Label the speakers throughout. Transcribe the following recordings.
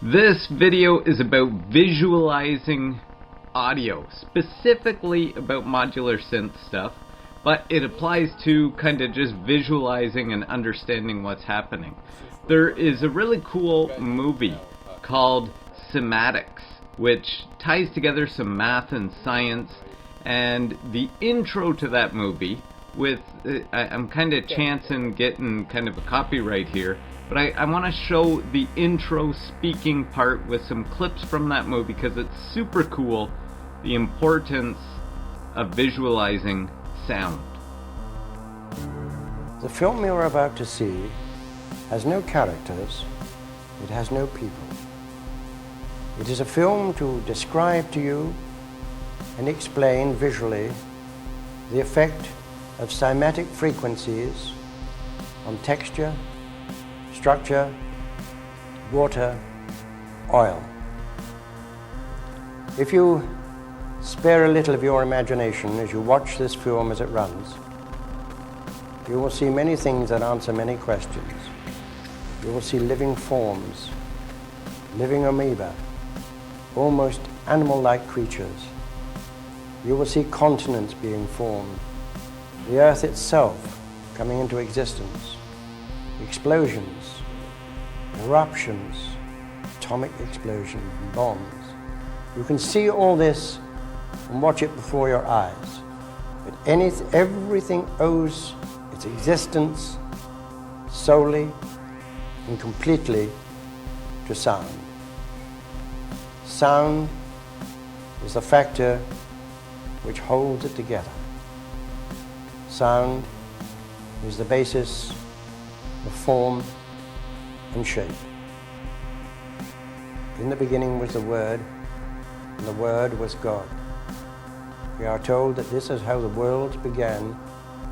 Speaker 1: This video is about visualizing audio, specifically about modular synth stuff, but it applies to kind of just visualizing and understanding what's happening. There is a really cool movie called Cymatics, which ties together some math and science, and the intro to that movie with, I'm kind of chancing getting kind of a copyright here, but I want to show the intro speaking part with some clips from that movie because it's super cool, the importance of visualizing sound.
Speaker 2: The film you're about to see has no characters, it has no people. It is a film to describe to you and explain visually the effect of cymatic frequencies on texture, structure, water, oil. If you spare a little of your imagination as you watch this film as it runs, you will see many things that answer many questions. You will see living forms, living amoeba, almost animal-like creatures. You will see continents being formed, the earth itself coming into existence, explosions, eruptions, atomic explosions, and bombs. You can see all this and watch it before your eyes, but everything owes its existence solely and completely to sound. Sound is the factor which holds it together. Sound is the basis of form and shape. In the beginning was the Word, and the Word was God. We are told that this is how the worlds began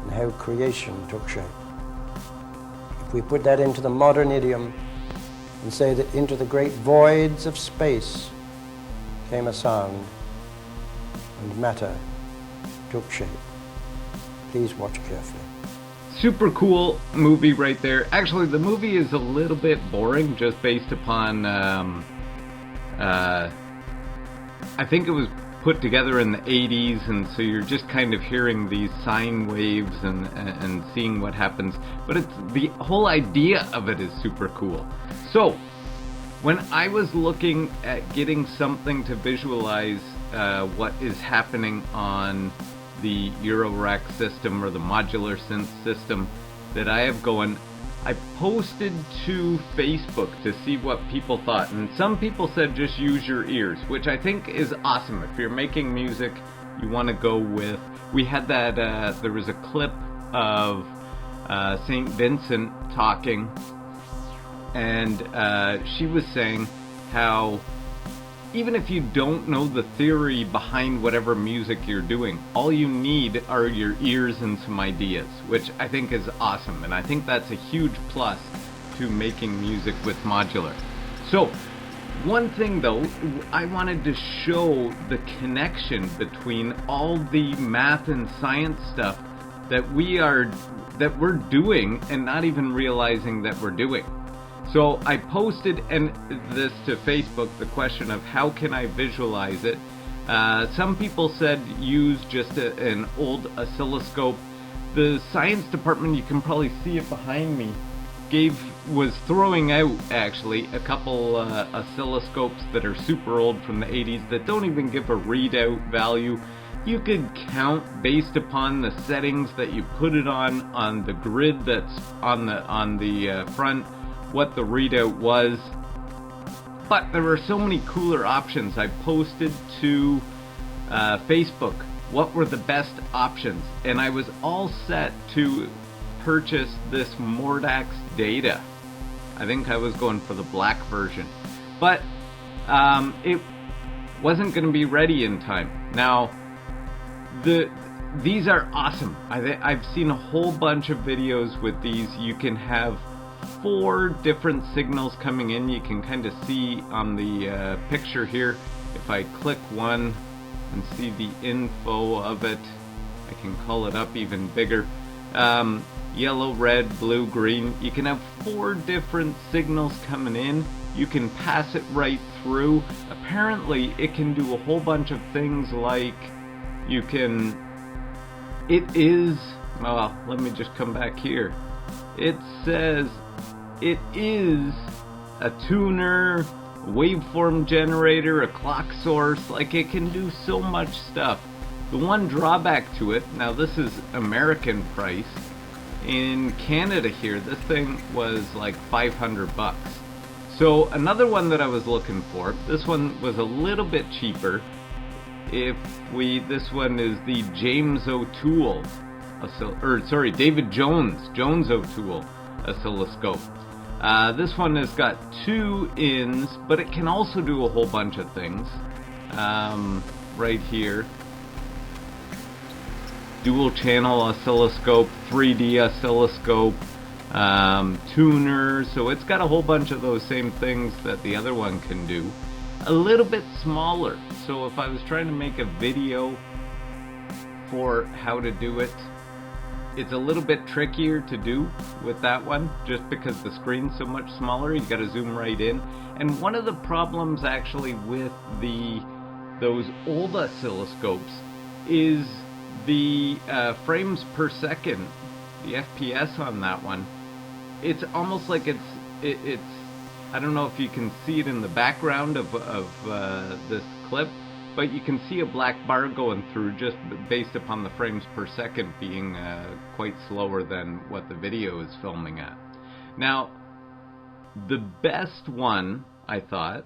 Speaker 2: and how creation took shape. If we put that into the modern idiom and say that into the great voids of space came a sound and matter took shape. Please watch carefully.
Speaker 1: Super cool movie right there. Actually, the movie is a little bit boring just based upon, I think it was put together in the 80s, and so you're just kind of hearing these sine waves and seeing what happens. But it's the whole idea of it is super cool. So, when I was looking at getting something to visualize what is happening on the Eurorack system or the modular synth system that I have going, I posted to Facebook to see what people thought, and some people said just use your ears, which I think is awesome. If you're making music, you want to go with, we had that, there was a clip of St. Vincent talking, and she was saying how even if you don't know the theory behind whatever music you're doing, all you need are your ears and some ideas, which I think is awesome, and I think that's a huge plus to making music with modular. So, one thing though, I wanted to show the connection between all the math and science stuff that we're doing and not even realizing that we're doing. So I posted this to Facebook, the question of how can I visualize it. Some people said use just an old oscilloscope. The science department, you can probably see it behind me, was throwing out actually a couple oscilloscopes that are super old from the 80s that don't even give a readout value. You could count based upon the settings that you put it on the grid that's on the front, what the readout was. But there were so many cooler options. I posted to Facebook what were the best options, and I was all set to purchase this Mordax Data. I think I was going for the black version, but it wasn't going to be ready in time. Now these are awesome. I've seen a whole bunch of videos with these. You can have 4 different signals coming in. You can kind of see on the picture here, if I click one and see the info of it, I can call it up even bigger. Yellow, red, blue, green. You can have 4 different signals coming in. You can pass it right through. Apparently, it can do a whole bunch of things like you can... It is... Well, let me just come back here. It says it is a tuner, waveform generator, a clock source. Like, it can do so much stuff. The one drawback to it, now this is American price. In Canada here, this thing was like $500. So another one that I was looking for, this one was a little bit cheaper. This one is the James O'Toole, David Jones O'Toole oscilloscope. This one has got 2 ins, but it can also do a whole bunch of things. Right here. Dual channel oscilloscope, 3D oscilloscope, tuner, so it's got a whole bunch of those same things that the other one can do. A little bit smaller, so if I was trying to make a video for how to do it, it's a little bit trickier to do with that one, just because the screen's so much smaller. You gotta zoom right in. And one of the problems actually with those old oscilloscopes is the frames per second, the FPS on that one. It's almost like it's I don't know if you can see it in the background of this clip, but you can see a black bar going through just based upon the frames per second being quite slower than what the video is filming at. Now, the best one, I thought,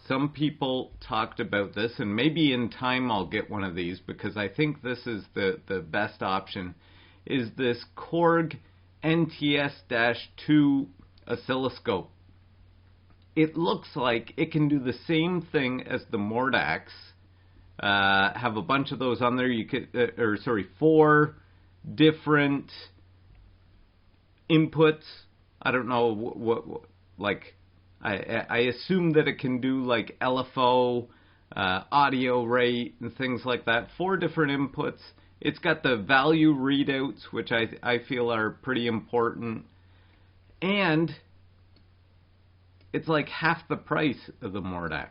Speaker 1: some people talked about this, and maybe in time I'll get one of these because I think this is the best option, is this Korg NTS-2 oscilloscope. It looks like it can do the same thing as the Mordax. Have a bunch of those on there. You could, 4 different inputs. I don't know what like. I assume that it can do like LFO, audio rate, and things like that. 4 different inputs. It's got the value readouts, which I feel are pretty important. And it's like half the price of the Mordax.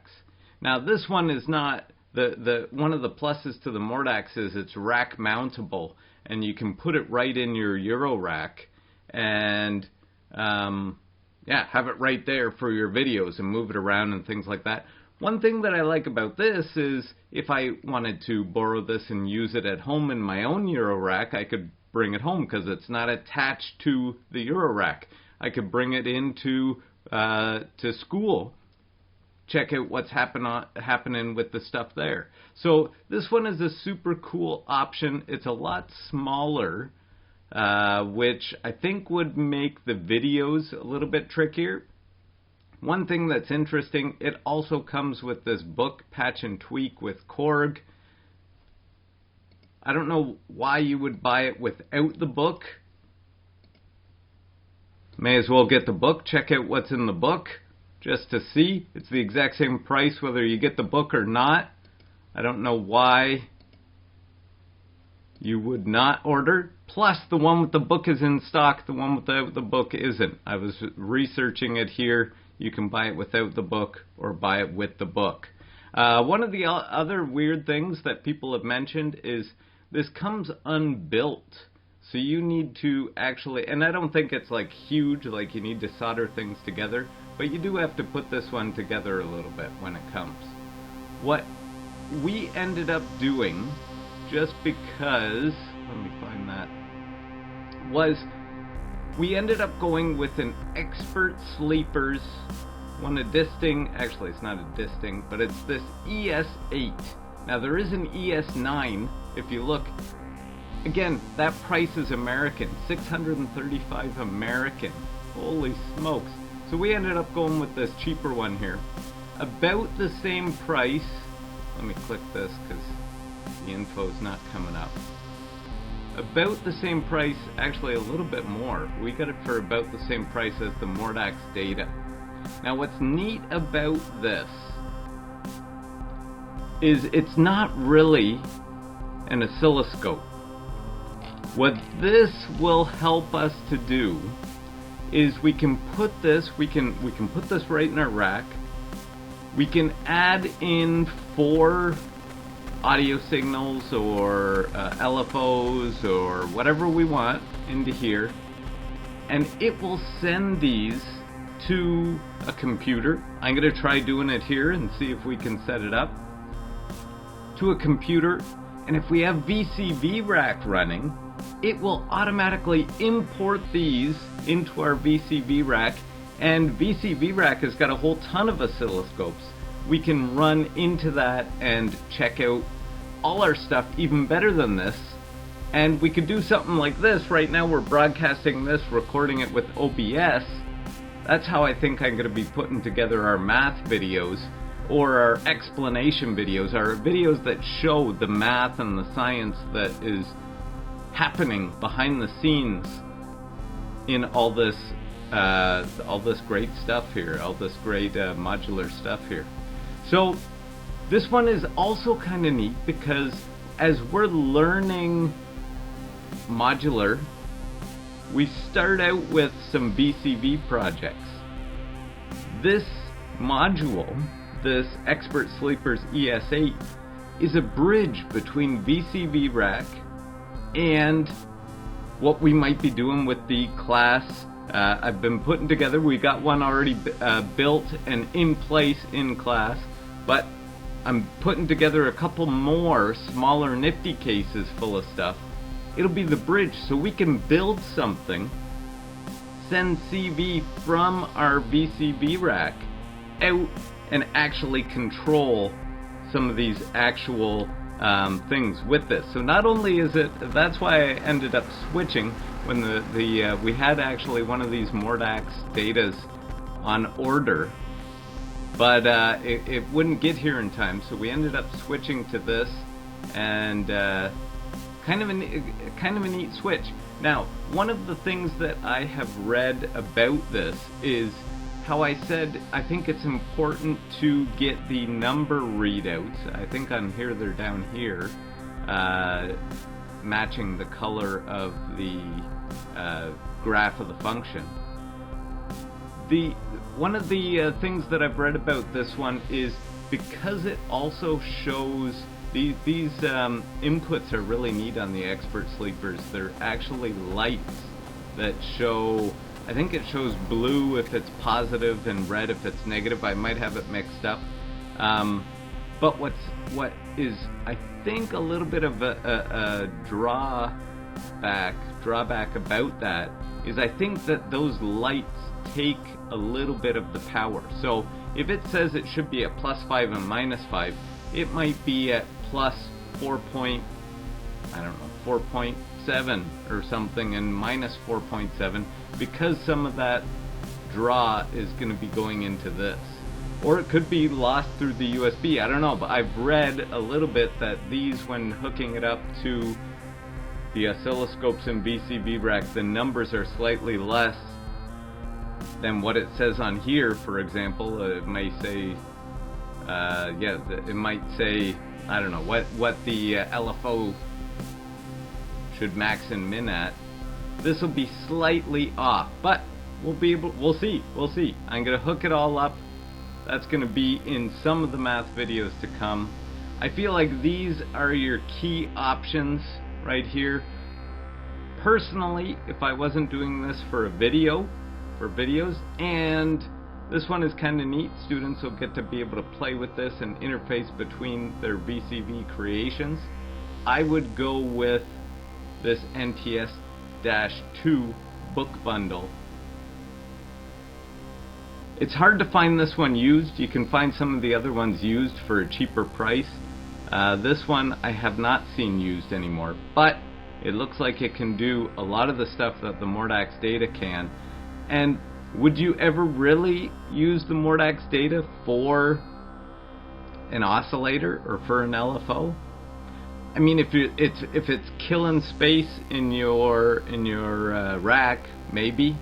Speaker 1: Now this one is not, one of the pluses to the Mordax is it's rack mountable, and you can put it right in your Euro rack and yeah, have it right there for your videos and move it around and things like that. One thing that I like about this is if I wanted to borrow this and use it at home in my own Euro rack, I could bring it home because it's not attached to the Euro rack. I could bring it into to school, check out what's happening with the stuff there. So this one is a super cool option. It's a lot smaller, which I think would make the videos a little bit trickier. One thing that's interesting, it also comes with this book, Patch and Tweak with Korg. I don't know why you would buy it without the book. May as well get the book, check out what's in the book, just to see. It's the exact same price whether you get the book or not. I don't know why you would not order. Plus, the one with the book is in stock, the one without the book isn't. I was researching it here. You can buy it without the book or buy it with the book. One of the other weird things that people have mentioned is this comes unbuilt. So you need to actually, and I don't think it's like huge, like you need to solder things together, but you do have to put this one together a little bit when it comes. What we ended up doing, just because, let me find that, was we ended up going with an Expert Sleepers, one a Disting, actually it's not a Disting, but it's this ES8. Now there is an ES9, if you look. Again, that price is American, $635 American. Holy smokes. So we ended up going with this cheaper one here. About the same price. Let me click this because the info's not coming up. About the same price, actually a little bit more. We got it for about the same price as the Mordax Data. Now what's neat about this is it's not really an oscilloscope. What this will help us to do is we can put this right in our rack. We can add in 4 audio signals or LFOs or whatever we want into here, and it will send these to a computer. I'm going to try doing it here and see if we can set it up to a computer, and if we have VCV rack running, it will automatically import these into our VCV rack, and VCV rack has got a whole ton of oscilloscopes. We can run into that and check out all our stuff even better than this, and we could do something like this. Right now we're broadcasting this, recording it with OBS. That's how I think I'm going to be putting together our math videos, or our explanation videos, our videos that show the math and the science that is happening behind the scenes in all this great stuff here, all this great modular stuff here. So this one is also kind of neat because as we're learning modular, we start out with some VCV projects. This module, this Expert Sleepers ES8, is a bridge between VCV rack and what we might be doing with the class. I've been putting together, we got one already built and in place in class, but I'm putting together a couple more smaller nifty cases full of stuff. It'll be the bridge so we can build something, send CV from our VCV rack out and actually control some of these actual things with this. So not only is it, that's why I ended up switching when we had actually one of these Mordax Datas on order, but it wouldn't get here in time, so we ended up switching to this, and kind of a neat switch. Now, one of the things that I have read about this is how I said I think it's important to get the number readouts. I think on here they're down here, matching the color of the graph of the function. One of the things that I've read about this one is because it also shows these inputs are really neat on the Expert Sleepers. They're actually lights that show, I think it shows blue if it's positive and red if it's negative. I might have it mixed up. But what is, I think, a little bit of a drawback about that is I think that those lights take a little bit of the power. So if it says it should be at +5 and -5, it might be at +4.7 or something and -4.7, because some of that draw is going to be going into this. Or it could be lost through the USB, I don't know, but I've read a little bit that these, when hooking it up to the oscilloscopes in VCV rack, the numbers are slightly less than what it says on here. For example, it may say, it might say, I don't know, what the LFO should max and min at. This will be slightly off, but we'll see. I'm gonna hook it all up. That's gonna be in some of the math videos to come. I feel like these are your key options right here. Personally, if I wasn't doing this for videos, and this one is kind of neat, students will get to be able to play with this and interface between their VCV creations, I would go with this NTS-2 book bundle. It's hard to find this one used. You can find some of the other ones used for a cheaper price. This one I have not seen used anymore, but it looks like it can do a lot of the stuff that the Mordax Data can. And would you ever really use the Mordax Data for an oscillator or for an LFO? I mean, if it's killing space in your rack, maybe.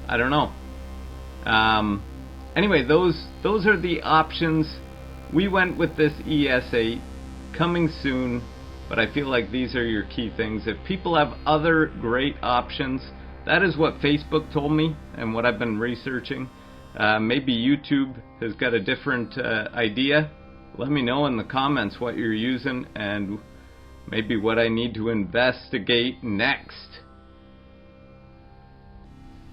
Speaker 1: I don't know. Anyway, those are the options. We went with this ES8, coming soon, but I feel like these are your key things. If people have other great options, that is what Facebook told me and what I've been researching. Maybe YouTube has got a different idea. Let me know in the comments what you're using and maybe what I need to investigate next.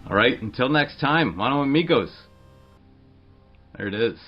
Speaker 1: Alright, until next time, mano amigos. There it is.